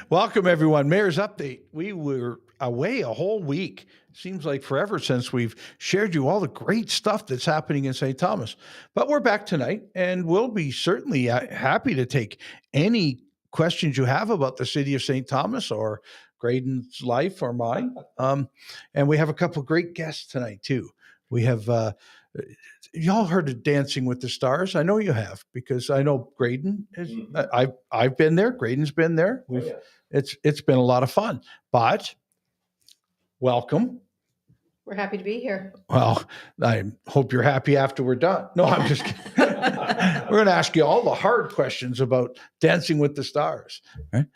Welcome, everyone. Mayor's Update. We were away a whole week. Seems like forever since we've shared you all the great stuff that's happening in St. Thomas. But we're back tonight, and we'll be certainly happy to take any questions you have about the city of St. Thomas or Grayden's life or mine. And we have a couple great guests tonight, too. We have... y'all heard of Dancing with the Stars? I know you have, because I know Grayden is. I've been there. Grayden's been there. It's been a lot of fun. But welcome. We're happy to be here. Well, I hope you're happy after we're done. No, I'm just kidding. We're going to ask you all the hard questions about Dancing with the Stars. Right?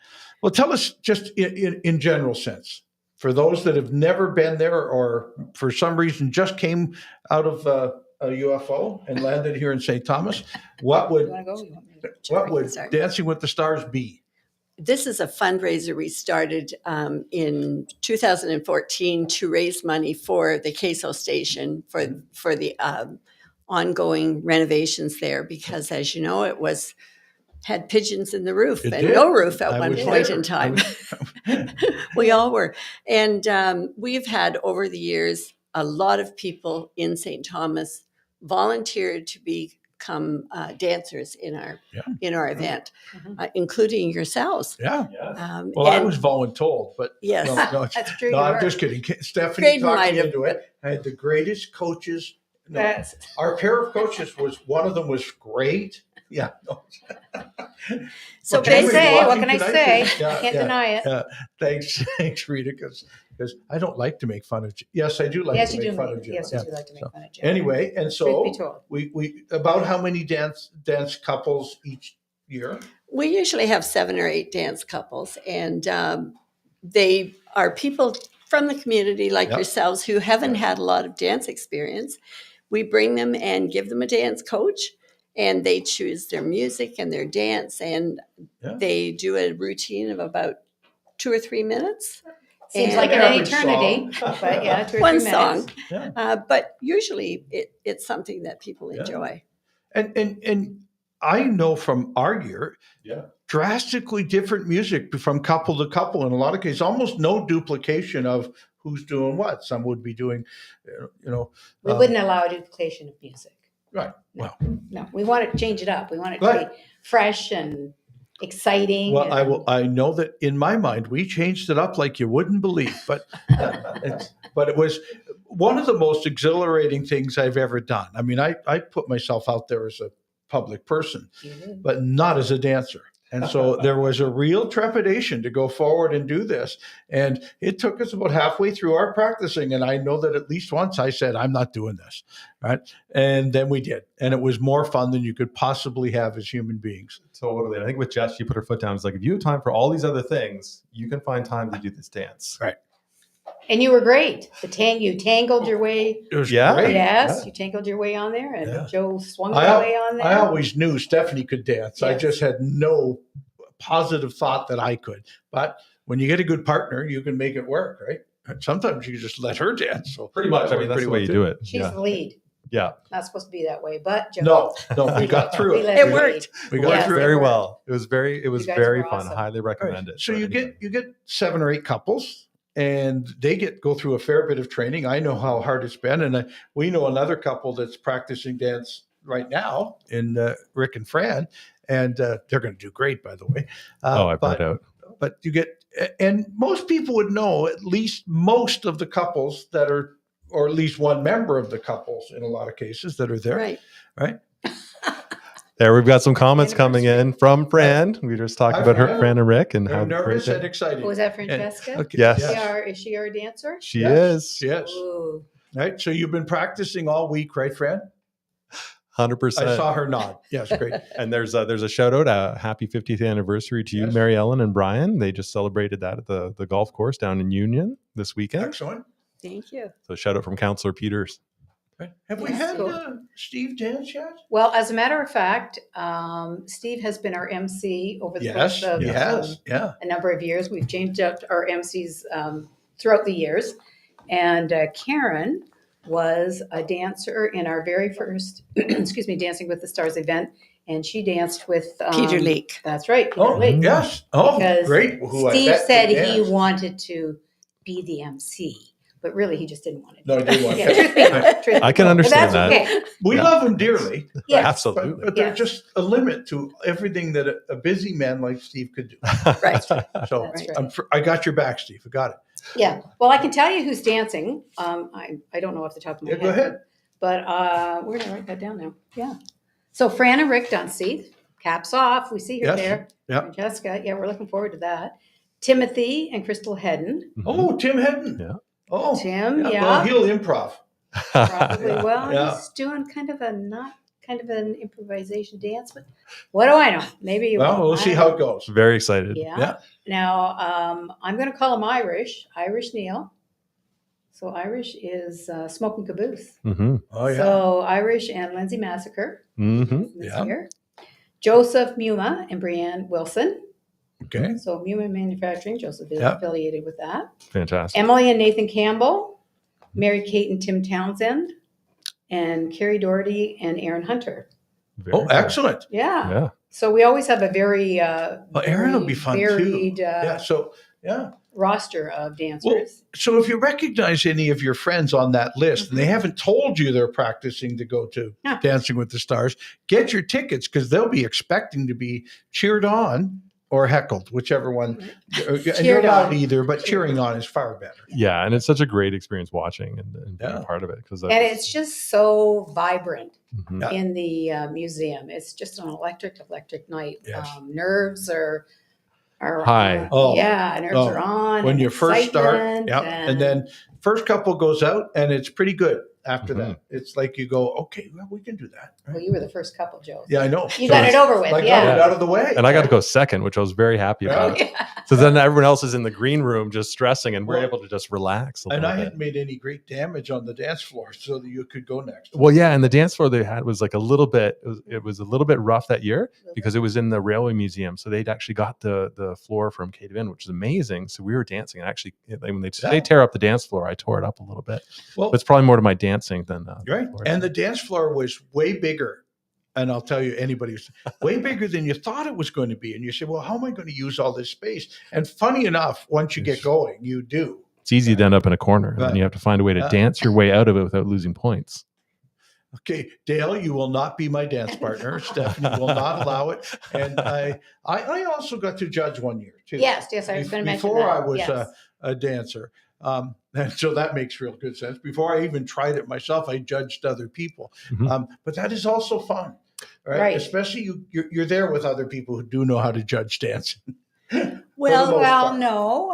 Well, tell us just in general sense, for those that have never been there or for some reason just came out of a UFO and landed here in St. Thomas, what would Dancing with the Stars be? This is a fundraiser we started in 2014 to raise money for the queso station for the ongoing renovations there, because, as you know, it had pigeons in the roof no roof at one point in time. We all were. And we've had over the years a lot of people in St. Thomas volunteered to become dancers in our event, including yourselves. Yeah. Well, I was voluntold, but yes, no, that's true. No, I'm just kidding. Stephanie talked me into it. I had the greatest coaches. No, our pair of coaches one of them was great. Yeah. So they say, what can I say? Can't deny it. Thanks, Rita, because I don't like to make fun of. Yes, I do like to make fun of Jim. Yes, you do like to make fun of Jim. Anyway, and so we about how many dance couples each year? We usually have 7 or 8 dance couples, and they are people from the community like yourselves who haven't had a lot of dance experience. We bring them and give them a dance coach. And they choose their music and their dance, and they do a routine of about 2 or 3 minutes. Seems like an eternity, but 2 or 3 one minutes. song. But usually it's something that people enjoy. And I know from our year, drastically different music from couple to couple. In a lot of cases, almost no duplication of who's doing what. Some would be doing, we wouldn't allow a duplication of music. Right. Well, no, we want to change it up. We want it to be fresh and exciting. Well, I know that in my mind we changed it up like you wouldn't believe, but it was one of the most exhilarating things I've ever done. I mean, I put myself out there as a public person, but not as a dancer. And so there was a real trepidation to go forward and do this. And it took us about halfway through our practicing. And I know that at least once I said, I'm not doing this. Right. And then we did. And it was more fun than you could possibly have as human beings. Totally. I think with Jess, she put her foot down. It's like, if you have time for all these other things, you can find time to do this dance. Right. And you were great. You tangled your way. It was great. Yes, you tangled your way on there, and Joe swung his way on there. I always knew Stephanie could dance. Yes. I just had no positive thought that I could. But when you get a good partner, you can make it work, right? And sometimes you just let her dance. So pretty much. I mean, that's the way you do it. She's the lead. Yeah. Not supposed to be that way, but Joe. No, we got through it. It worked. We got through it very well. It was very fun. Awesome. Highly recommend it. So you get 7 or 8 couples. And they go through a fair bit of training. I know how hard it's been. And we know another couple that's practicing dance right now in Rick and Fran. And they're going to do great, by the way. I brought out. But you get, and most people would know at least most of the couples that are, or at least one member of the couples in a lot of cases that are there. Right. There, we've got some comments coming in from Fran. We were just talking about Fran and Rick and how nervous and excited. Was that Francesca? Okay. Yes. Is she our dancer? She is. Yes. Ooh. Right. So you've been practicing all week, right, Fran? 100%. I saw her nod. Yes, great. And there's a shout out, a happy 50th anniversary to you, Mary Ellen and Brian. They just celebrated that at the golf course down in Union this weekend. Excellent. Thank you. So shout out from Councillor Peters. Right. Have we had Steve dance yet? Well, as a matter of fact, Steve has been our MC over the course of a number of years. We've changed up our MCs throughout the years. And Karen was a dancer in our very first, Dancing with the Stars event and she danced with Peter Leake. That's right, Peter Oh, Leake. yes. Oh, Because great. Who I Steve bet said could he dance. wanted to be the MC, but really he just didn't want to. No, he didn't want Yeah, to. truth be known, truth be I can known. understand But that's that. okay. We Yeah. love him dearly. Yes. Absolutely. But there's Yes. just a limit to everything that a busy man like Steve could do. Right. So That's right. I got your back, Steve. I got it. Yeah. Well, I can tell you who's dancing. I don't know off the top of my Yeah, head. go ahead. But where did I write that down now? Yeah. So Fran and Rick Dunseith, caps off. We see her Yes. there. Yeah. And Jessica, yeah, we're looking forward to that. Timothy and Crystal Hedden. Oh, Tim Hedden. Yeah. Oh, Tim, Well, yeah. he'll improv. Probably Yeah, well. yeah. He's doing kind of an improvisation dance, but what do I know? Maybe he Well, will. we'll I see don't how know. it goes. Very excited. Yeah. Yeah. Now I'm going to call him Irish Neil. So Irish is Smoking Caboose. Mm-hmm. Oh, yeah. So Irish and Lindsey Massacre Mm-hmm. this Yeah. year. Joseph Muma and Brianne Wilson. Okay. So Muma Manufacturing, Joseph is Yeah. affiliated with that. Fantastic. Emily and Nathan Campbell, Mary Kate and Tim Townsend, and Carrie Doherty and Aaron Hunter. Very Oh, cool. excellent. Yeah. Yeah. So we always have a very Well, Aaron will be fun varied, too. Yeah. So, yeah. roster of dancers. So if you recognize any of your friends on that list and they haven't told you they're practicing to go to Yeah. Dancing with the Stars, get your tickets because they'll be expecting to be cheered on or heckled, whichever one. And you're Cheered not on. either, but cheering on is far better. Yeah, and it's such a great experience watching and being Yeah. a part of it because And it's just so vibrant Yeah. in the museum. It's just an electric night. Yes. Nerves are High. Oh. yeah, nerves Oh. are on. When and you first start, excitement yeah, and then first couple goes out and it's pretty good after Mhm. that. It's like you go, okay, well, we can do that. well, you were the first couple, Joe. Yeah, I know. You got it over with, I got yeah. it out of the way. and I got to go second, which I was very happy about. So then everyone else is in the green room just stressing, and we're Well, able to just relax a And little I bit. hadn't made any great damage on the dance floor so that you could go next. Well, yeah, and the dance floor they had was like a little bit. It was a little bit rough that year because it was in the railway museum. So they'd actually got the floor from K to N, which is amazing. So we were dancing, and actually, when they tear up the dance floor, I tore it up a little bit. Well, But it's probably more to my dancing than right. floor. And the dance floor was way bigger. And I'll tell you, anybody's way bigger than you thought it was going to be. And you say, well, how am I going to use all this space? And funny enough, once you get going, you do. It's easy to end up in a corner, and then you have to find a way to dance your way out of it without losing points. Okay, Dale, you will not be my dance partner. Stephanie will not allow it. And I also got to judge one year too. Yes, I was going to mention Before that. I was Yes. a dancer. And so that makes real good sense. Before I even tried it myself, I judged other people. Mhm. But that is also fun, right? Right. Especially you're there with other people who do know how to judge dancing. Well, most Well, part. no,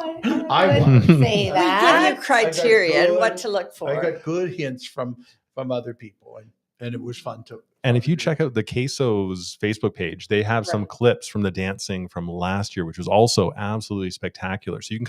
I I was. wouldn't say we give that. you criteria and good- what to look for. I got good hints from other people, and it was fun to. And if you check out the Queso's Facebook page, they have some Right. clips from the dancing from last year, which was also absolutely spectacular. So you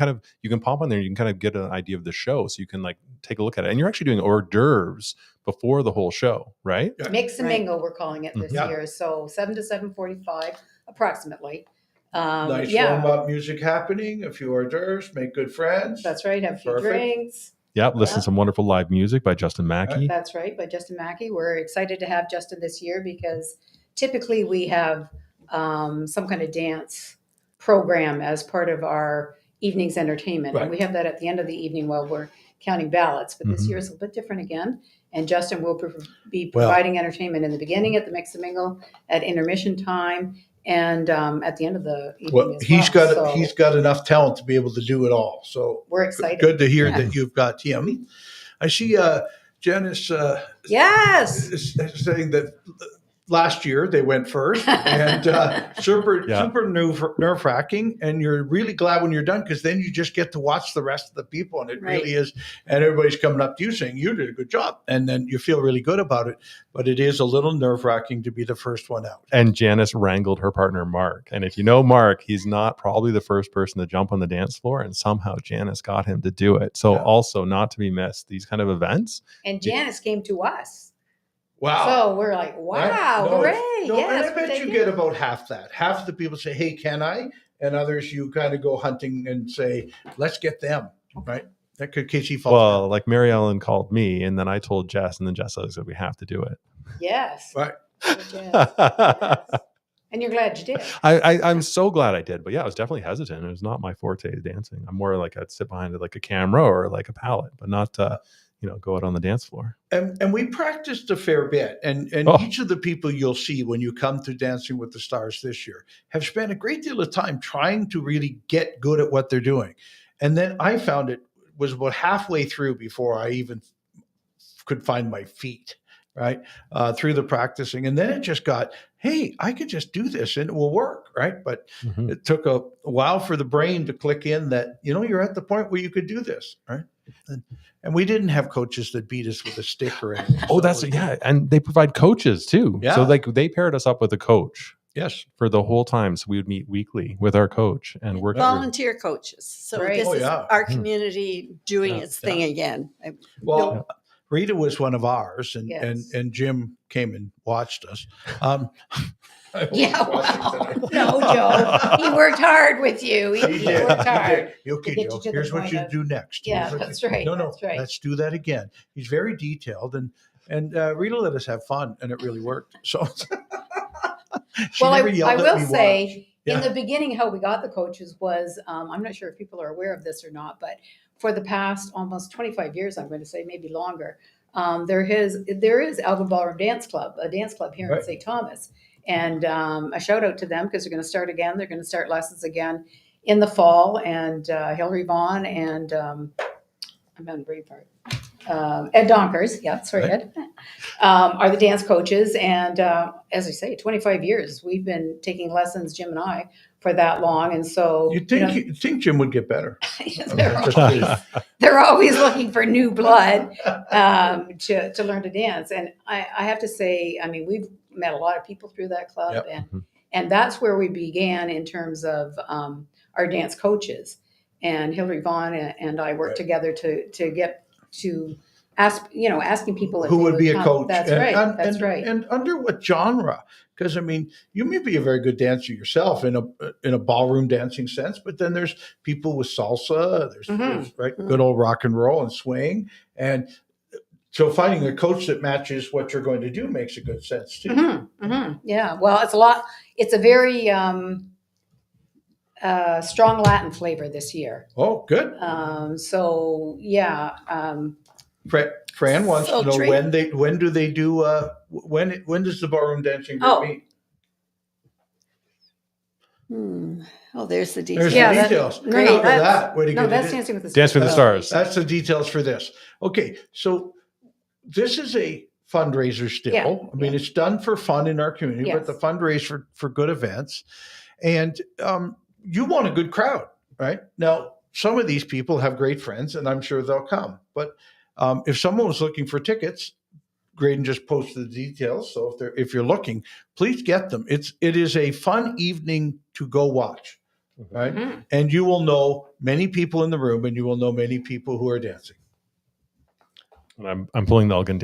can pop on there, you can kind of get an idea of the show, so you can like take a look at it. And you're actually doing hors d'oeuvres before the whole show, right? Mix and Right. mingle, we're calling it this Yeah. year. So 7 to 7:45, approximately. Nice yeah, warm up music happening, a few hors d'oeuvres, make good friends. that's right. Have a few Perfect. drinks. Yep. Listen Yeah. to some wonderful live music by Justin Mackey. That's right, by Justin Mackey. We're excited to have Justin this year because typically we have some kind of dance program as part of our evening's entertainment. Right. And we have that at the end of the evening while we're counting ballots. But this Mhm. year is a little bit different again. And Justin will be Well- providing entertainment in the beginning at the Mix and Mingle, at intermission time, and at the end of the evening Well, as he's well. got So he's got enough talent to be able to do it all. So we're excited. good to hear Yeah. that you've got him. I see Janice Yes. is saying that last year they went first and super Yeah. super nerve wracking, and you're really glad when you're done because then you just get to watch the rest of the people, and it Right. really is, and everybody's coming up to you saying you did a good job, and then you feel really good about it. But it is a little nerve wracking to be the first one out. And Janice wrangled her partner, Mark. And if you know Mark, he's not probably the first person to jump on the dance floor. And somehow Janice got him to do it. So Yeah. also not to be missed, these kind of events. And Janice came to us. Wow. So we're like, Right? wow, No, hooray. No, yes, and I we're bet you taking get it. about half that. Half of the people say, hey, can I? And others, you kind of go hunting and say, let's get them, right? That could Casey falls Well, like Mary Ellen called me, and then I told Jess, and then Jess said we have to do it. Yes. down. Right. Yes. Yes. And you're glad you did. I'm so glad I did, but yeah, I was definitely hesitant. It was not my forte dancing. I'm more like I'd sit behind like a camera or like a palette, but not go out on the dance floor. And we practiced a fair bit. And each of the people you'll see when you come to Dancing with the Stars this year have spent a great deal of time trying to really get good at what they're doing. And then I found it was about halfway through before I even could find my feet, right? Through the practicing. And then it just got, hey, I could just do this and it will work, right? But it took a while for the brain to click in that, you're at the point where you could do this, right? And we didn't have coaches that beat us with a stick or anything. And they provide coaches too. Yeah. So like they paired us up with a coach. Yes. For the whole time. So we would meet weekly with our coach and work. Volunteer coaches. So this is our community doing its thing again. Rita was one of ours, and Jim came and watched us. No, Joe, he worked hard with you. He worked hard. Okay, Joe, here's what you do next. Yeah, that's right. No, that's right. Let's do that again. He's very detailed, and Rita let us have fun, and it really worked. So, I will say, in the beginning, how we got the coaches was, I'm not sure if people are aware of this or not, but for the past almost 25 years, I'm going to say maybe longer, there is Elgin Ballroom Dance Club, a dance club here in St. Thomas. And a shout out to them because they're going to start again. They're going to start lessons again in the fall. And Hillary Vaughn and I'm on the brain part. Ed Donkers, Ed, are the dance coaches. And as I say, 25 years, we've been taking lessons, Jim and I, for that long. And so you'd think Jim would get better. They're always looking for new blood to learn to dance. And I have to say, I mean, we've met a lot of people through that club, and that's where we began in terms of our dance coaches. And Hillary Vaughn and I worked together to get to asking people who would be a coach. That's right. That's right. And under what genre? Because I mean, you may be a very good dancer yourself in a ballroom dancing sense, but then there's people with salsa. There's good old rock and roll and swing, and so finding a coach that matches what you're going to do makes a good sense too. Yeah. Well, it's a very strong Latin flavor this year. Oh, good. Fran wants to know when do they do when does the ballroom dancing group meet? There's the details. There's the details. Great. That's Dancing with the Stars. Dance with the Stars. That's the details for this. Okay, so this is a fundraiser still. Yeah. I mean, it's done for fun in our community, but the fundraiser for good events. And you want a good crowd, right? Now, some of these people have great friends, and I'm sure they'll come. But if someone was looking for tickets, Grayden just posted the details. So if you're looking, please get them. It is a fun evening to go watch, right? Mm-hmm. And you will know many people in the room, and you will know many people who are dancing. I'm pulling the Elgin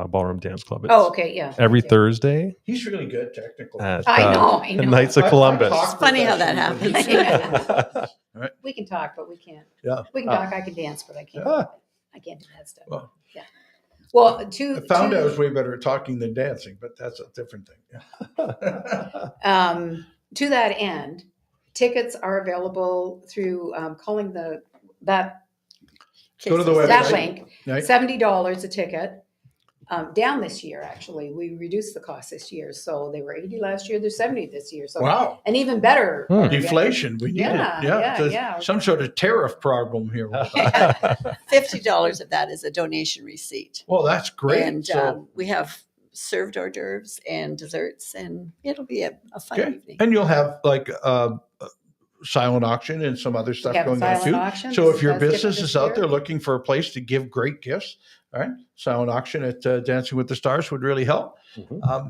Ballroom Dance Club. It's every Thursday. He's really good technically. I know. Knights of Columbus. It's funny how that happens. Right. We can talk, but we can't. Yeah. We can talk. I can dance, but I can't. I can't do that stuff. Well, I found I was way better at talking than dancing, but that's a different thing. Yeah. To that end, tickets are available through calling that. Go to the website. That link, $70 a ticket. Down this year, actually, we reduced the cost this year. So they were $80 last year. They're $70 this year. So wow, an even better deflation. We need it. Some sort of tariff problem here. $50 of that is a donation receipt. Well, that's great. And we have served hors d'oeuvres and desserts, and it'll be a fun evening. And you'll have like silent auction and some other stuff going on too. Auction. So if your business is out there looking for a place to give great gifts, all right, silent auction at Dancing with the Stars would really help. Mm-hmm.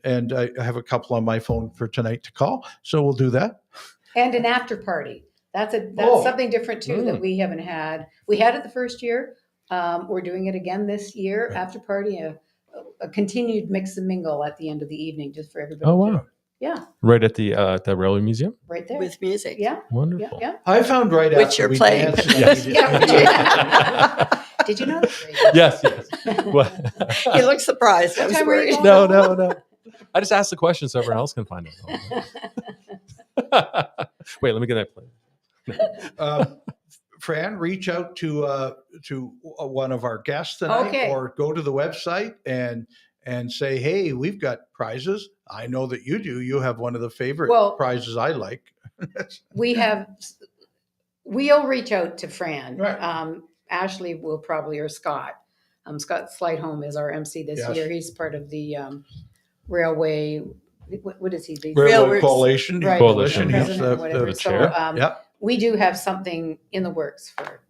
And I have a couple on my phone for tonight to call, so we'll do that. And an after party. That's something different too that we haven't had. We had it the first year. We're doing it again this year. Right. After party, a continued mix and mingle at the end of the evening, just for everybody. Oh wow. Yeah. Right at the Railway Museum? Right there. With music. Yeah. Wonderful. Yeah. I found right which after you're we playing. Danced. Yes. Did you know that? Yes. He looked surprised. I was worried. No. I just asked the question so everyone else can find out. Wait, let me get that play. Fran, reach out to one of our guests tonight, Okay. or go to the website and say, hey, we've got prizes. I know that you do. You have one of the favorite prizes I like. We'll reach out to Fran. Right. Ashley will probably, or Scott. Scott Slidehome is our MC this year. He's part of the railway. What is he? The Railway Coalition. Right. Coalition. President or whatever. the chair. So we do have something in the works for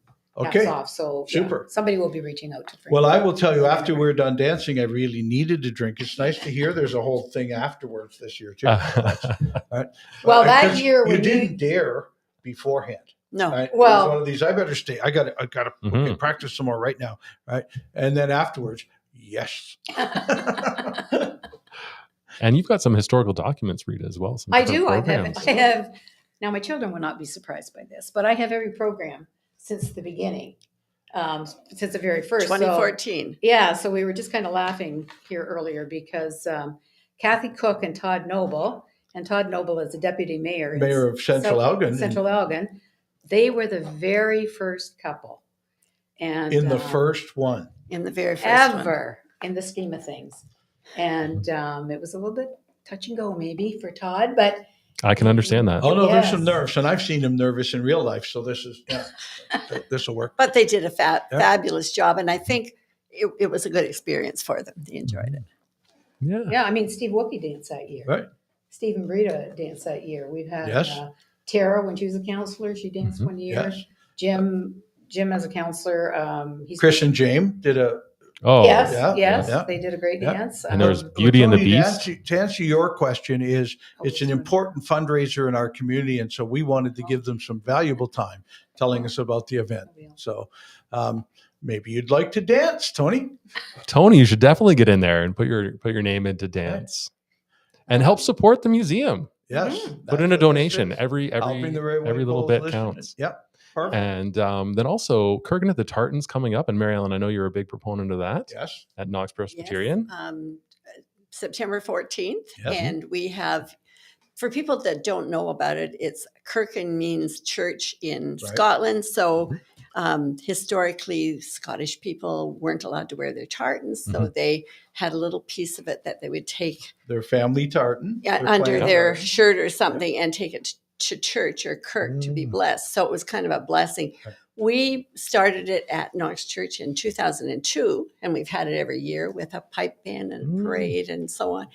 hats off. So super. Somebody will be reaching out to Fran. Well, I will tell you, after we're done dancing, I really needed a drink. It's nice to hear there's a whole thing afterwards this year too. Right? Well, that year you didn't dare beforehand. No. Right? Well, it was one of these. I better stay. I got to we can practice some more right now. Right, and then afterwards, yes. And you've got some historical documents, Rita, as well. Some I do. I programs. have. Now, my children will not be surprised by this, but I have every program since the beginning, since the very first. 2014. So, so we were just kind of laughing here earlier because Kathy Cook and Todd Noble is the deputy mayor. Mayor of Central Elgin. Central Elgin. They were the very first couple. And in the first one. In the very first one. Ever in the scheme of things. And it was a little bit touch and go maybe for Todd, but I can understand that. Oh no, there's some nerves, and I've seen him nervous in real life. So this is this will work. But they did a fabulous job, and I think it was a good experience for them. They enjoyed it. Yeah. I mean, Steve Wookie danced that year. Right. Steve and Rita danced that year. We've had Tara when she was a counselor. She danced one year. Yes. Jim as a counselor. Chris and James did a. Oh, yes, they did a great dance. And there was Beauty and the Beast. To answer your question, it's an important fundraiser in our community, and so we wanted to give them some valuable time telling us about the event. So maybe you'd like to dance, Tony. Tony, you should definitely get in there and put your name into dance, and help support the museum. Yes, put in a donation. Every little bit counts. Yep. Perfect. And then also Kurgan at the Tartan's coming up. And Mary Ellen, I know you're a big proponent of that. Yes. At Knox Presbyterian. Yes. September 14th. Yes. And we have, for people that don't know about it, it's Kirkin means church in Scotland. So historically, Scottish people weren't allowed to wear their tartans. So they had a little piece of it that they would take. Their family tartan. Under their shirt or something and take it to church or kirk to be blessed. So it was kind of a blessing. We started it at Knox Church in 2002, and we've had it every year with a pipe band and a parade and so on.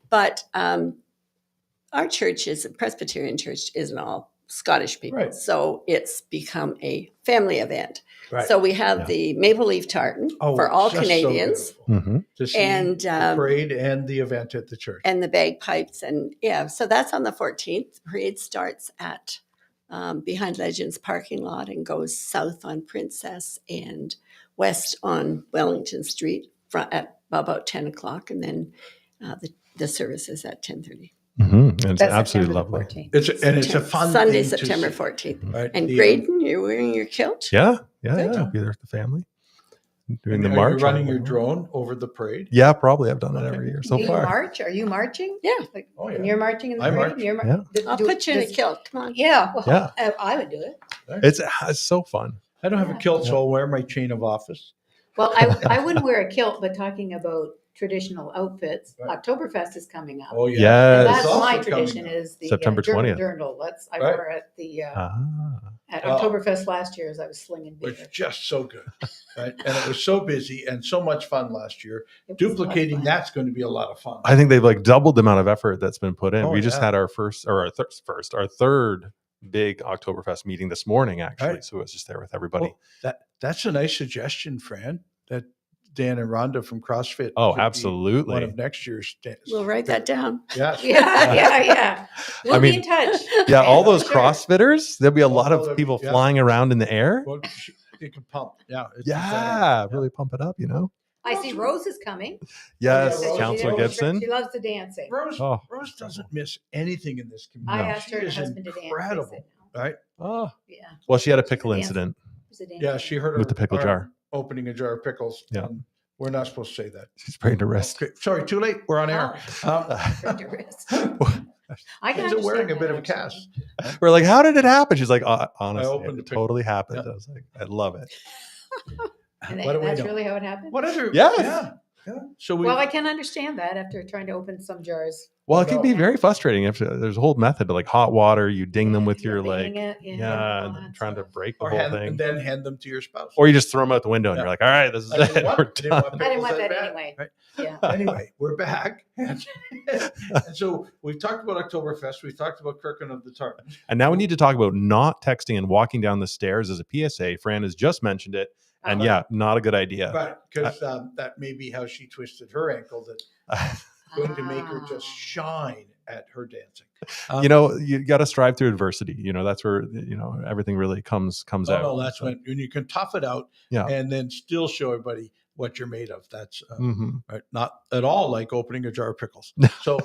But our church is a Presbyterian church, isn't all Scottish people. Right. So it's become a family event. Right. So we have the maple leaf tartan for all Canadians. So to see and the parade and the event at the church. And the bagpipes. And so that's on the 14th. The parade starts at behind Legends parking lot and goes south on Princess and west on Wellington Street at about 10 o'clock. And then the service is at 10:30. And it's absolutely lovely. It's a fun Sunday, thing September 14th. Right? And Grayden, you're wearing your kilt? Yeah. I'll be there with the family. Doing the march. Are you running your drone over the parade? Yeah, probably. I've done it every year so far. March? Are you marching? Yeah. And you're marching in the parade? I'll put you in a kilt. Come on. Yeah. Well, I would do it. It's so fun. I don't have a kilt, so I'll wear my chain of office. Well, I wouldn't wear a kilt, but talking about traditional outfits, Oktoberfest is coming up. Oh, yeah. And that's my tradition is the September 20th. dirndl. I wore at the at Oktoberfest last year as I was slinging beer. It was just so good, right? And it was so busy and so much fun last year. Duplicating that's going to be a lot of fun. I think they've doubled the amount of effort that's been put in. We just had our third big Oktoberfest meeting this morning, actually. Right. So it was just there with everybody. Well, that's a nice suggestion, Fran. That Dan and Rhonda from CrossFit. Oh, absolutely. One of next year's. We'll write that down. Yes. Yeah. We'll be in touch. Yeah, all those CrossFitters, there'll be a lot of people flying around in the air. Well, you can pump. Really pump it up, I see Rose is coming. Yes, Councilor Gibson. She loves the dancing. Rose doesn't miss anything in this community. I asked her husband to dance. Incredible, right? Oh, yeah. Well, she had a pickle incident. Yeah, she heard her with the pickle jar. Opening a jar of pickles. Yeah. We're not supposed to say that. She sprained her wrist. Okay. Sorry, too late. We're on air. Sprained your wrist. I can She's wearing a understand bit that, of a actually. cast. We're like, how did it happen? She's like, honestly, opened it the totally happened. Yeah. I was like, I love it. And What do we that's know? really how it happened? What other? Yes. Yeah. So Well, I can understand that after trying to open some jars. Well, it can be No. very frustrating if there's a whole method, like hot water, you ding them with your banging like, it, yeah, all and that then trying to stuff. break the or whole hand, thing. and then hand them to your spouse. Or you just throw them out the window and Yeah. you're like, all right, this is I didn't it. want- We're didn't done. want I didn't want pickles that bad, anyway. right? Yeah. Anyway, we're back. And so we've talked about Oktoberfest. We've talked about Kirkin of the Tartan. And now we need to talk about not texting and walking down the stairs as a PSA. Fran has just mentioned it. And yeah, not a good idea. But because that may be how she twisted her ankle, that going to make her just shine at her dancing. You got to strive through adversity. That's where, everything really comes out. No, that's when you can tough it out Yeah. and then still show everybody what you're made of. That's Mhm. not at all like opening a jar of pickles. So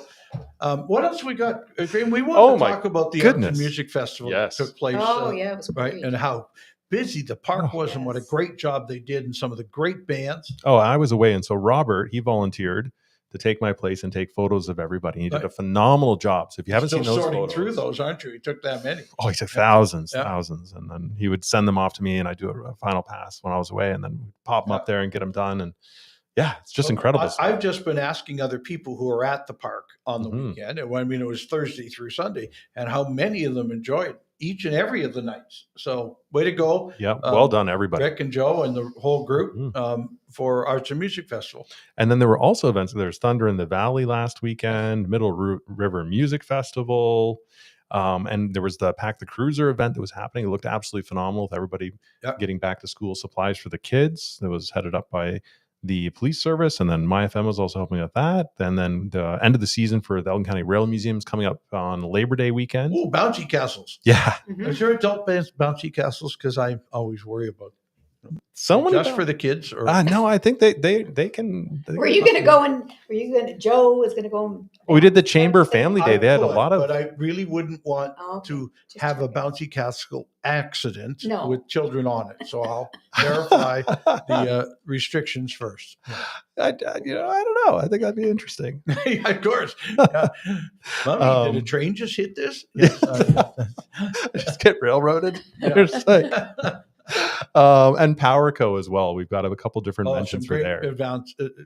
what else we got? Graham, we want to talk about the goodness. Elgin Music Festival Yes. that took place. Oh, yeah, it was great. Right. And how busy the park was and what a Yes. great job they did and some of the great bands. Oh, I was away. And so Robert, he volunteered to take my place and take photos of everybody. He did a phenomenal job. So if you haven't Still seen those sorting photos, through those, aren't you? He took that many. Oh, he took thousands. And then he would send them off to me and I'd do a final pass when I was away and then we'd pop them up there and get them done. And yeah, it's just incredible. I've just been asking other people who are at the park on the Mhm. weekend. And I mean, it was Thursday through Sunday and how many of them enjoyed each and every of the nights. So way to go. Yeah. Well done, everybody. Rick and Joe and the whole group Mhm. For Arts and Music Festival. And then there were also events. There's Thunder in the Valley last weekend, Middle River Music Festival. And there was the Pack the Cruiser event that was happening. It looked absolutely phenomenal with everybody getting back to school supplies for the kids. That was headed up by the police service. And then MyFM was also helping with that. And then the end of the season for the Elgin County Rail Museum is coming up on Labor Day weekend. Oh, bouncy castles. Yeah. Mhm. Is there adult bouncy castles? Because I always worry about Someone just for the kids or no, I think they can. Were you going to go and Joe was going to go? And, We did the Chamber Family Day. They had a lot of. but I really wouldn't want to Just have a checking. bouncy castle accident No. with children on it. So I'll verify the restrictions first. I don't know. I think that'd be interesting. Yeah, of course. Yeah. Mommy, did a train just hit this? Yes. Just get railroaded. Yeah. It's like- and PowerCo as well. We've got a couple different mentions for there.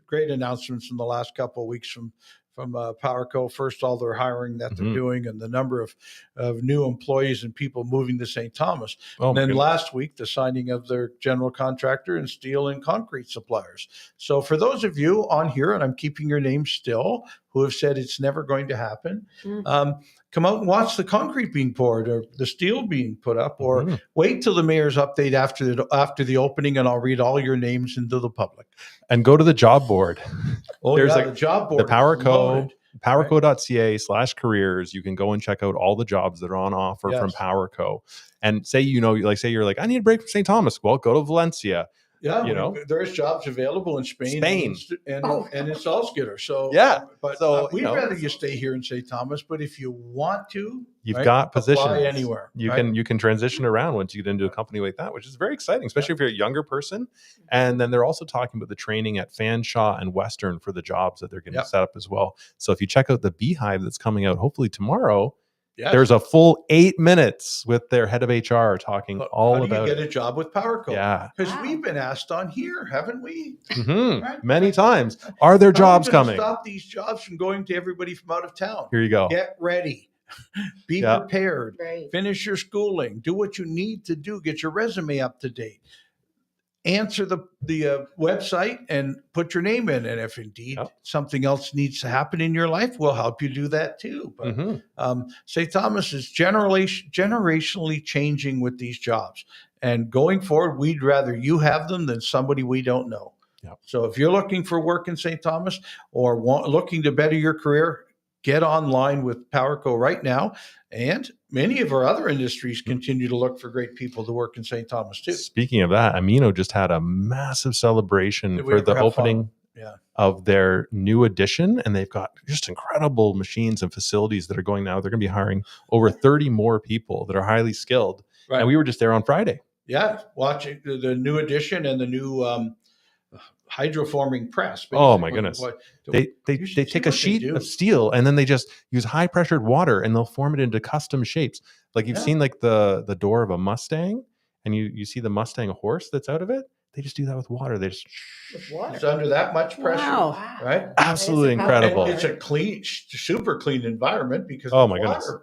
Great announcements in the last couple of weeks from PowerCo. First, all their hiring that they're Mhm. doing and the number of new employees and people moving to St. Thomas. Oh, And my then goodness. last week, the signing of their general contractor and steel and concrete suppliers. So for those of you on here, and I'm keeping your name still, who have said it's never going to happen, come out and watch the concrete being poured or the steel being put up, or Mhm. wait till the mayor's update after the opening, and I'll read all your names into the public. And go to the job board. Oh, There's yeah, like the job board. the PowerCo. Loaded. PowerCo.ca/careers. You can go and check out all the jobs that are on offer from Yes. PowerCo. And say you're like, I need a break from St. Thomas. Well, go to Valencia. Yeah, there's jobs available in Spain. and in Salzgitter. So Yeah. but So, we'd rather you stay here in St. Thomas. But if you want to, You've got apply positions anywhere. You right? can transition around once you get into a company like that, which is very exciting, especially if you're a younger person. And then they're also talking about the training at Fanshawe and Western for the jobs that they're going to set up as well. So if you check out the Beehive that's coming out hopefully tomorrow, Yes. there's a full 8 minutes with their head of HR talking all How do about you get it. a job with PowerCo? Yeah. Because Wow. we've been asked on here, haven't we? Mhm. Right. Many times. Are there How are we jobs gonna coming? Stop these jobs from going to everybody from out of town. Here you go. Get ready. Be Yeah. prepared. Right. Finish your schooling. Do what you need to do. Get your resume up to date. Answer the website and put your name in. And if indeed something else needs to happen in your life, we'll help you do that too. But St. Thomas is generationally changing with these jobs. And going forward, we'd rather you have them than somebody we don't know. Yep. So if you're looking for work in St. Thomas or looking to better your career, get online with PowerCo right now. And many of our other industries continue to look for great people to work in St. Thomas too. Speaking of that, Amino just had a massive celebration Did we for ever the have opening fun? of their new addition. And they've got just incredible machines and facilities that are going now. They're going to be hiring over 30 more people that are highly skilled. Right. And we were just there on Friday. Yeah, watching the new addition and the new hydroforming press. Oh my basically. goodness. What- They You should take see a what they sheet do. of steel and then they just use high pressured water and they'll form it into custom shapes. Like you've Yeah. seen like the door of a Mustang and you see the Mustang horse that's out of it. They just do that with water. They just With water. It's under that much pressure. Wow. Right? absolutely That is a incredible. And it's a clean, super clean environment because Oh of my water. goodness.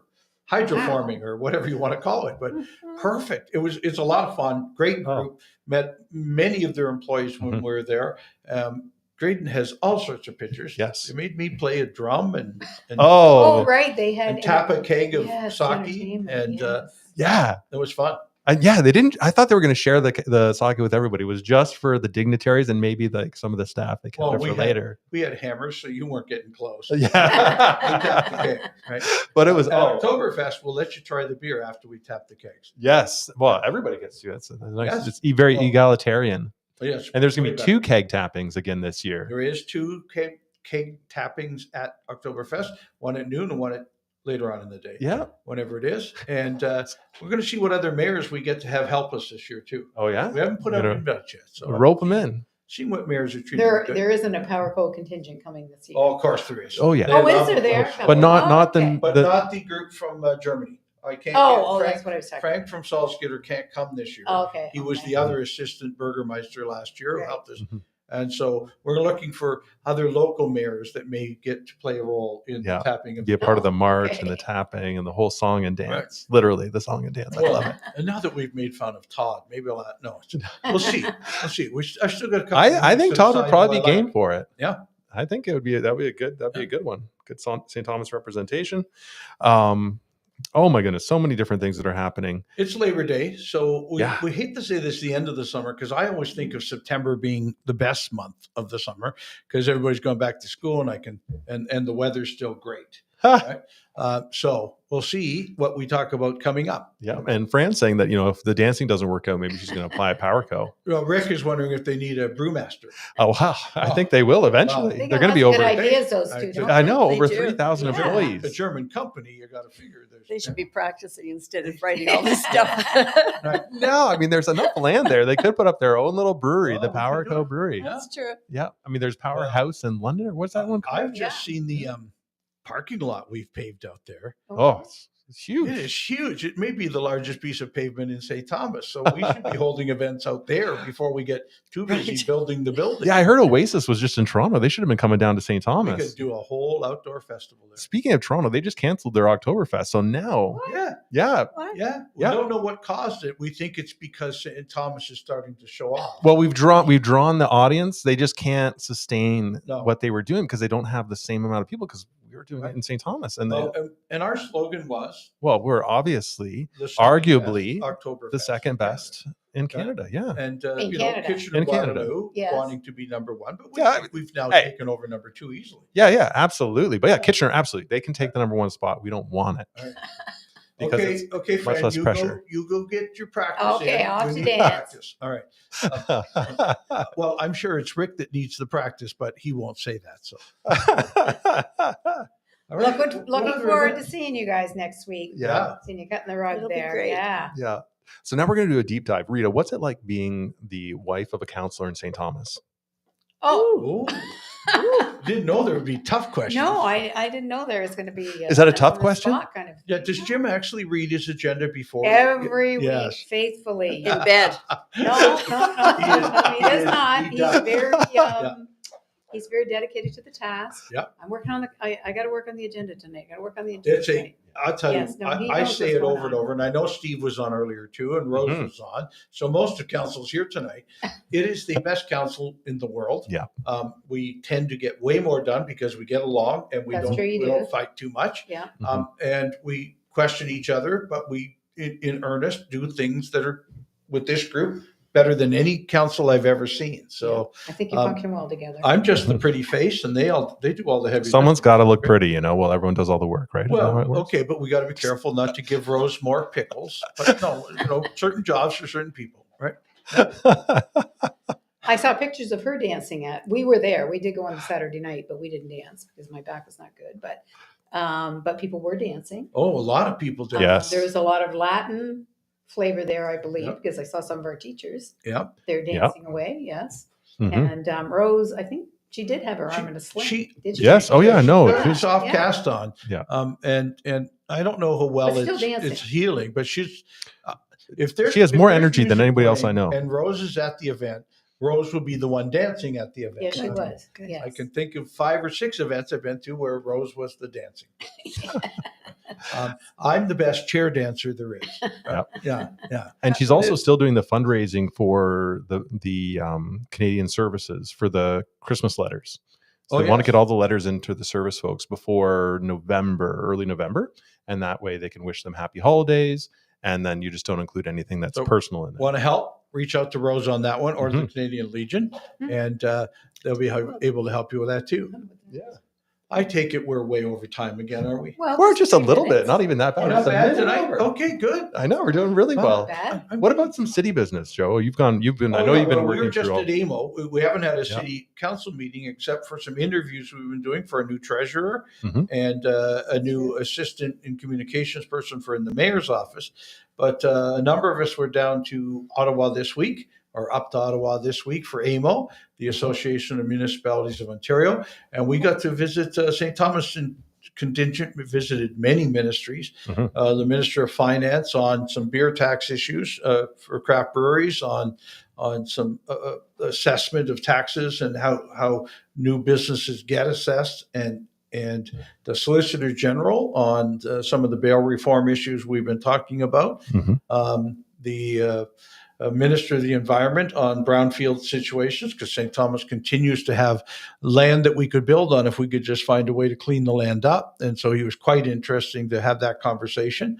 Hydroforming or whatever you want to call it, but perfect. It's a lot of fun. Great group. Met many of their employees when we were there. Grayden has all sorts of pictures. Yes. They made me play a drum and Oh, right. They had and tap a keg of yes, sake, entertainment, and yes. yeah. it was fun. Yeah, they didn't. I thought they were going to share the sake with everybody. It was just for the dignitaries and maybe like some of the staff. They kept it for later. We had hammers, so you weren't getting close. Yeah, We tapped the keg, right? but it was At Oktoberfest, we'll let you try the beer after we tap the kegs. yes. Well, everybody gets to. It's nice. Yes. It's very Well, egalitarian. But yes, And there's going to way be better. 2 keg tappings again this year. There is 2 keg tappings at Oktoberfest, one at noon and one at later on in the day. Yeah. Whenever it is. And we're going to see what other mayors we get to have help us this year too. Oh yeah. We haven't put out an invite yet. So Rope them in. see what mayors are treating. good. There isn't a Power Code contingent coming this year. Oh, of course there is. Oh yeah. They Oh, love is there there? those. But not okay. But not the group from Germany. I can't. Oh, Frank, that's what I was talking Frank from Salzgitter can't come this year. about. Okay. He was okay. the other assistant Burgermeister last year who Right. helped us. Mhm. And so we're looking for other local mayors that may get to play a role in Yeah. the tapping of Be a part of the march Okay. and the tapping and the whole song and dance. Literally the song and dance. I love it. And now that we've made fun of Todd, maybe I'll no. We'll see. We'll see. I still got a couple. I think to Todd would decide probably who be I like. game for it. Yeah. I think that'd be a good one. Good St. Thomas representation. Oh my goodness, so many different things that are happening. It's Labor Day, so Yeah. we hate to say this is the end of the summer because I always think of September being the best month of the summer because everybody's going back to school and the weather's still great. Right? So we'll see what we talk about coming up. Yeah, and Fran's saying that if the dancing doesn't work out, maybe she's going to apply a Power Co. Well, Rick is wondering if they need a brewmaster. Oh wow, I think they will eventually. They They're got going to be lots over. of good ideas, those two. don't I they? know They over do. 3,000 Yeah. employees. The German company, you got to figure there's. They should be practicing instead of writing all this stuff. No, I mean there's enough land there. They could put up their own little brewery, Oh, the we Power could do Co. it. brewery. Yeah. That's true. Yeah, I mean there's Powerhouse in London, or what's that one called? I've just seen the parking lot we've paved out there. Oh, it's huge. It is huge. It may be the largest piece of pavement in St. Thomas. So we should be holding events out there before we get too busy Right. building the building. Yeah, I heard Oasis was just in Toronto. They should have been coming down to St. We Thomas. could do a whole outdoor festival there. Speaking of Toronto, they just canceled their Oktoberfest. So now, Yeah, yeah. What? yeah. We Yeah. don't know what caused it. We think it's because St. Thomas is starting to show off. Well, we've drawn the audience. They just can't sustain No. what they were doing because they don't have the same amount of people because we were doing Right. it in St. Thomas. And And our slogan was we're obviously the second arguably best Oktoberfest the second in best in Canada. Yeah. Canada. And In Canada. Kitchener In Canada. Waterloo Yes. wanting to be number one, but Yeah, we've now hey. taken over number 2 easily. Yeah, absolutely. But yeah, Kitchener, absolutely. They can take the number 1 spot. We don't want it. All right. Because Okay, much Fran, less you pressure. go get your practice. Okay, in. off We to need dance. practice. All right. Well, I'm sure it's Rick that needs the practice, but he won't say that. So, all right. What Looking other forward event? to seeing you guys next week. Yeah. Seeing you cutting the rug It'll be there. great. Yeah. Yeah. So now we're going to do a deep dive. Rita, what's it like being the wife of a counselor in St. Thomas? Oh, Ooh. Didn't know there would be tough questions. no, I didn't know there was going to be. Is that a tough on the question? spot Kind of. Yeah, does Jim actually read his agenda before? Every Yes. week, faithfully. In bed. No, He he does is. not. He He's does. very, Yeah. he's very dedicated to the task. Yep. I'm working on I got to work on the agenda tonight. Got to work on the agenda It's a, tonight. I'll tell Yes, you, no, he I knows say what's it going over and on. over, and I know Steve was on earlier too, and Rose Mhm. was on. So most of council's here tonight. It is the best council in the world. Yeah. We tend to get way more done because we get along and we That's don't true, you we do. don't fight too much. Yeah. And we question each other, but we in earnest do things that are with this group better than any council I've ever seen. So I think you function well together. I'm just the pretty face, and they do all the heavy. Someone's lifting. got to look pretty, while everyone does all the work, right? Is that how Well, it works? okay, but we got to be careful not to give Rose more pickles. But no, certain jobs for certain people, right? I saw pictures of her dancing we were there. We did go on Saturday night, but we didn't dance because my back was not good. But people were dancing. Oh, a lot of people do. Yes. There was a lot of Latin flavor there, I believe, Yep. because I saw some of our teachers. Yep. They're Yep. dancing away. Yes. And Rose, I think she did have her arm in a sling. Did she? Yes. Oh yeah. No. She got a soft cast on. Yeah. And I don't know how well it's healing, but she's she has more energy than anybody else I know. And Rose is at the event. Rose will be the one dancing at the event. Yeah, she was. Yes. I can think of 5 or 6 events I've been to where Rose was the dancing. I'm the best chair dancer there is. Yeah. And she's also still doing the fundraising for the Canadian Services for the Christmas letters. So they want to get all the letters into the service folks before early November, and that way they can wish them happy holidays. And then you just don't include anything that's personal in it. Want to help? Reach out to Rose on that one, or the Canadian Legion, and they'll be able to help you with that too. Yeah. I take it we're way over time again, are we? Well, we're just a little bit, not even that bad. Not bad tonight. Okay, good. I know we're doing really well. What about some city business, Joe? You've been. I know you've been working. We were just at AMO. We haven't had a city council meeting except for some interviews we've been doing for a new treasurer and a new assistant and communications person in the mayor's office. But a number of us were down to Ottawa this week, or up to Ottawa this week for AMO, the Association of Municipalities of Ontario. And we got to visit St. Thomas and contingent. We visited many ministries, the Minister of Finance on some beer tax issues for craft breweries, on some assessment of taxes and how new businesses get assessed, and the Solicitor General on some of the bail reform issues we've been talking about. The Minister of the Environment on brownfield situations, because St. Thomas continues to have land that we could build on if we could just find a way to clean the land up. And so he was quite interesting to have that conversation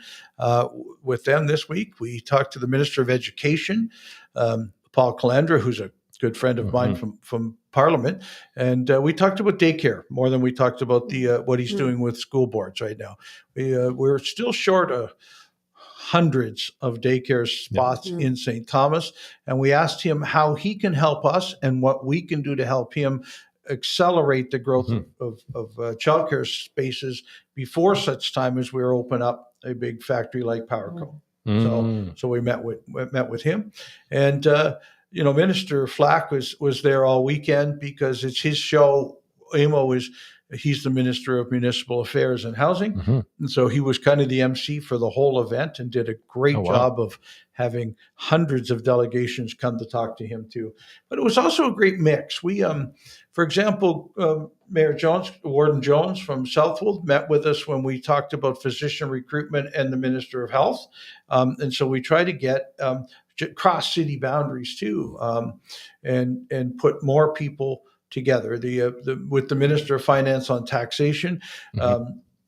with them this week. We talked to the Minister of Education, Paul Calandra, who's a good friend of mine from Parliament, and we talked about daycare more than we talked about what he's doing with school boards right now. We're still short of hundreds of daycare spots in St. Thomas, and we asked him how he can help us and what we can do to help him accelerate the growth of childcare spaces before such time as we open up a big factory like PowerCo. So we met with him, and Minister Flack was there all weekend because it's his show. He's the Minister of Municipal Affairs and Housing. And so he was kind of the MC for the whole event and did a great job of having hundreds of delegations come to talk to him too. But it was also a great mix. We, for example, Mayor Warden Jones from Southwold met with us when we talked about physician recruitment and the Minister of Health. And so we try to get cross city boundaries too, and put more people together. With the Minister of Finance on taxation,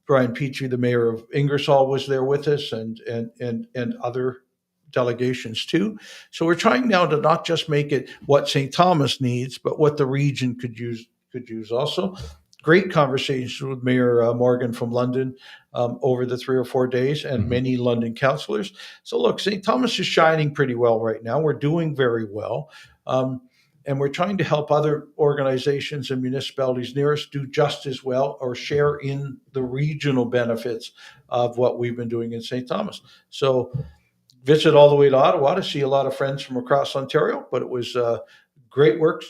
Brian Petrie, the Mayor of Ingersoll, was there with us, and other delegations too. So we're trying now to not just make it what St. Thomas needs, but what the region could use also. Great conversations with Mayor Morgan from London over the 3 or 4 days, and many London councillors. So look, St. Thomas is shining pretty well right now. We're doing very well. And we're trying to help other organizations and municipalities near us do just as well, or share in the regional benefits of what we've been doing in St. Thomas. So visit all the way to Ottawa to see a lot of friends from across Ontario, but it was great work.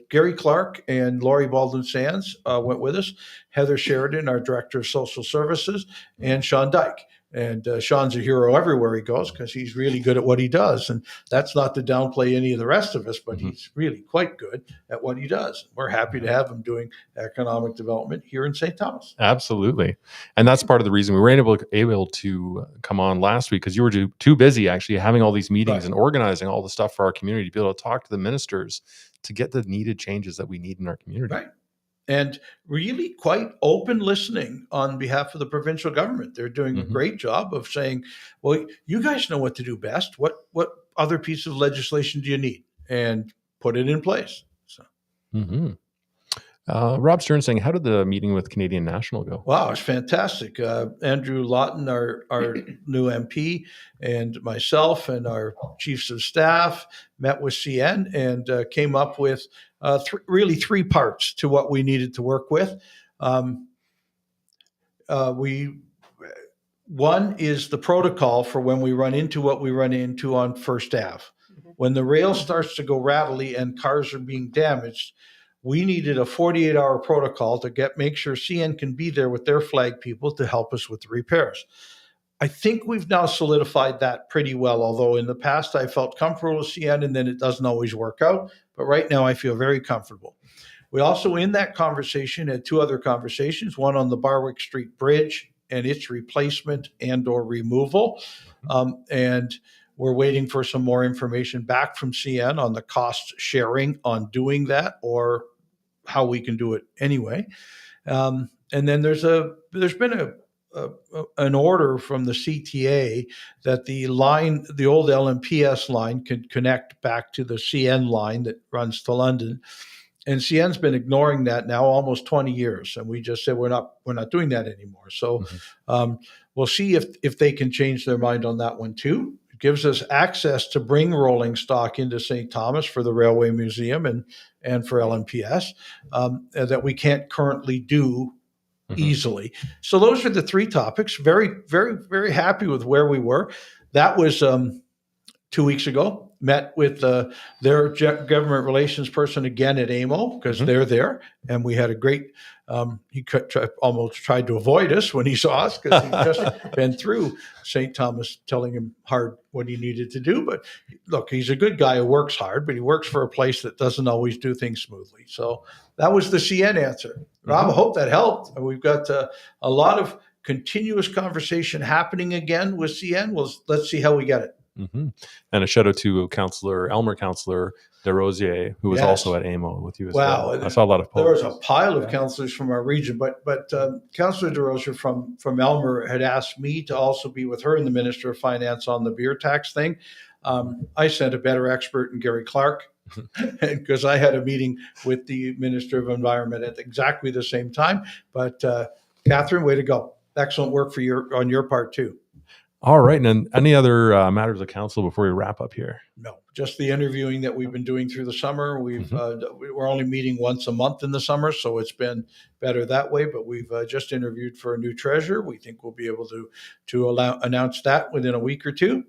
Gary Clark and Laurie Baldwin-Sands went with us, Heather Sheridan, our Director of Social Services, and Sean Dyke. And Sean's a hero everywhere he goes because he's really good at what he does. And that's not to downplay any of the rest of us, but he's really quite good at what he does. We're happy to have him doing economic development here in St. Thomas. Absolutely. And that's part of the reason we were able to come on last week, because you were too busy actually having all these meetings and organizing all the stuff for our community to be able to talk to the ministers to get the needed changes that we need in our community. Right. And really quite open listening on behalf of the provincial government. They're doing a great job of saying, well, you guys know what to do best. What other piece of legislation do you need? And put it in place. So. Rob Stern saying, how did the meeting with Canadian National go? Wow, it's fantastic. Andrew Lawton, our new MP, and myself and our chiefs of staff met with CN and came up with really 3 parts to what we needed to work with. One is the protocol for when we run into what we run into on First Ave. when the rail starts to go rattly and cars are being damaged, we needed a 48-hour protocol to make sure CN can be there with their flag people to help us with the repairs. I think we've now solidified that pretty well, although in the past I felt comfortable with CN and then it doesn't always work out. But right now I feel very comfortable. We also, in that conversation, had two other conversations, one on the Barwick Street Bridge and its replacement and or removal. And we're waiting for some more information back from CN on the cost sharing on doing that or how we can do it anyway. And then there's been an order from the CTA that the old LMPS line can connect back to the CN line that runs to London. And CN's been ignoring that now almost 20 years. And we just said, we're not doing that anymore. So we'll see if they can change their mind on that one too. It gives us access to bring rolling stock into St. Thomas for the Railway Museum and for LMPS that we can't currently do easily. So those are the three topics. Very, very, very happy with where we were. That was 2 weeks ago. Met with their government relations person again at AMO because they're there. And we had a great, he almost tried to avoid us when he saw us because he'd just been through St. Thomas telling him hard what he needed to do. But look, he's a good guy who works hard, but he works for a place that doesn't always do things smoothly. So that was the CN answer. Rob, I hope that helped. And we've got a lot of continuous conversation happening again with CN. Well, let's see how we get it. And a shout out to Elmer Councillor DesRosiers, who was also at AMO with you as well. I saw a lot of posts. There was a pile of councillors from our region, but Councillor DesRosiers from Elmer had asked me to also be with her and the Minister of Finance on the beer tax thing. I sent a better expert in Gary Clark because I had a meeting with the Minister of Environment at exactly the same time. But Catherine, way to go. Excellent work on your part too. All right. And then any other matters of council before we wrap up here? No, just the interviewing that we've been doing through the summer. We're only meeting once a month in the summer, so it's been better that way. But we've just interviewed for a new treasurer. We think we'll be able to announce that within a week or two.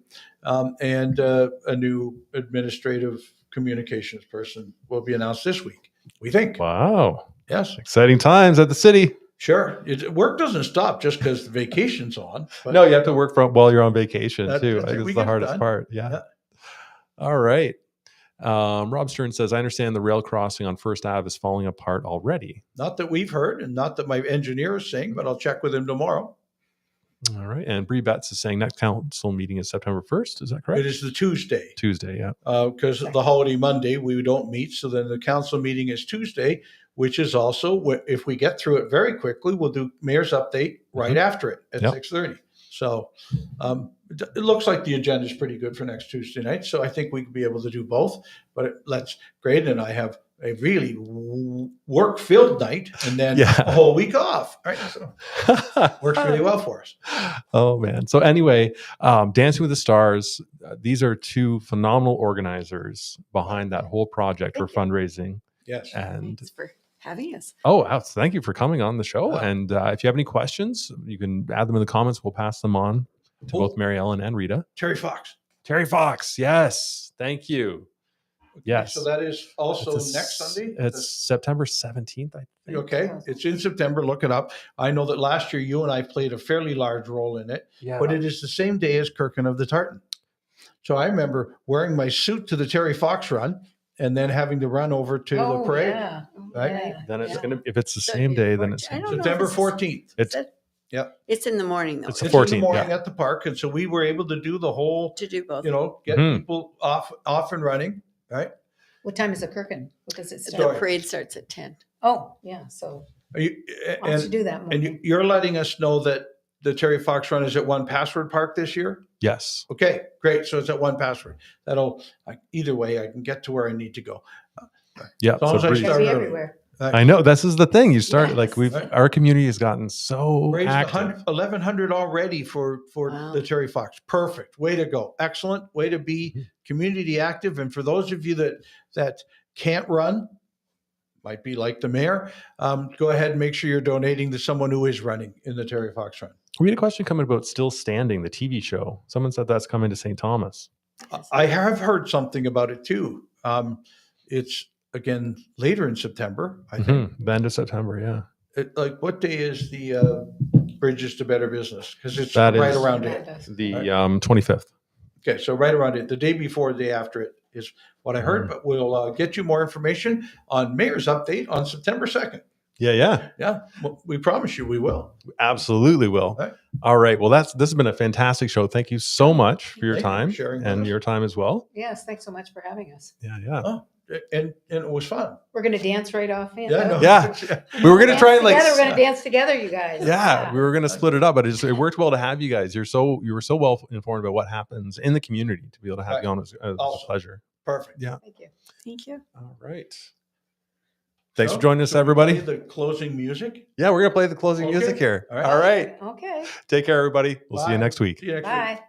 And a new administrative communications person will be announced this week, we think. Wow. Yes. Exciting times at the city. Sure. Work doesn't stop just because the vacation's on. But no, you have to work while you're on vacation too. I think it's the hardest part. Yeah. All right. Rob Stern says, I understand the rail crossing on First Ave is falling apart already. Not that we've heard and not that my engineer is saying, but I'll check with him tomorrow. All right. And Bree Betts is saying next council meeting is September 1st. Is that correct? It is the Tuesday. Yeah. Because the holiday Monday, we don't meet. So then the council meeting is Tuesday, which is also, if we get through it very quickly, we'll do mayor's update right after it at 6:30. So it looks like the agenda is pretty good for next Tuesday night. So I think we could be able to do both. But Grayden and I have a really work-filled night and then a whole week off. Right? So works really well for us. Oh, man. So anyway, Dancing with the Stars, these are two phenomenal organizers behind that whole project for fundraising. Yes. And thanks for having us. Oh, thank you for coming on the show. And if you have any questions, you can add them in the comments. We'll pass them on to both Mary Ellen and Rita. Terry Fox. Yes. Thank you. Yes. So that is also next Sunday? It's September 17th, I think. Okay. It's in September. Look it up. I know that last year you and I played a fairly large role in it, but it is the same day as Kirkin of the Tartan. So I remember wearing my suit to the Terry Fox run and then having to run over to the parade. Yeah. Right? Yeah. Then it's going to, if it's the same day, then it's September 14th. It's in the morning, though. It's the 14th. In the morning at the park. And so we were able to do the whole, to do both. Get people off and running. Right. What time is it, Kirkin? What does it The start? parade starts at 10. Oh, yeah. So why don't you do that morning? And you're letting us know that the Terry Fox run is at One Password Park this year? Yes. Okay, great. So it's at One Password. Either way, I can get to where I need to go. Yeah. As long as I start early. Everywhere. I know this is the thing. You start our community has gotten so raised active. 1,100 already for the Terry Fox. Perfect. Way to go. Excellent. Way to be community active. And for those of you that can't run, might be like the mayor, go ahead and make sure you're donating to someone who is running in the Terry Fox run. We had a question coming about Still Standing, the TV show. Someone said that's coming to St. Thomas. I have heard something about it too. It's again later in September, I think. The end of September, yeah. Like what day is the Bridges to Better Business? Because it's That right is around it. The 25th. Okay, so right around it. The day before, the day after it is what I heard. But we'll get you more information on Mayor's update on September 2nd. Yeah. Well, we promise you we will. Absolutely will. Right. All right. Well, this has been a fantastic show. Thank you so much for your time sharing and your time as well. Yes, thanks so much for having us. Yeah. Oh, and it was fun. We're going to dance right off. Yeah. We were going to try and we're going to dance together, you guys. Yeah, we were going to split it up, but it worked well to have you guys. You were so well informed about what happens in the community. To be able to have you on was a pleasure. Perfect. Yeah. Thank you. All right. Thanks for joining us, everybody. The closing music. Yeah, we're going to play the closing music here. All right. All right. Okay. Take care, everybody. We'll see you next week. See you next week. Bye.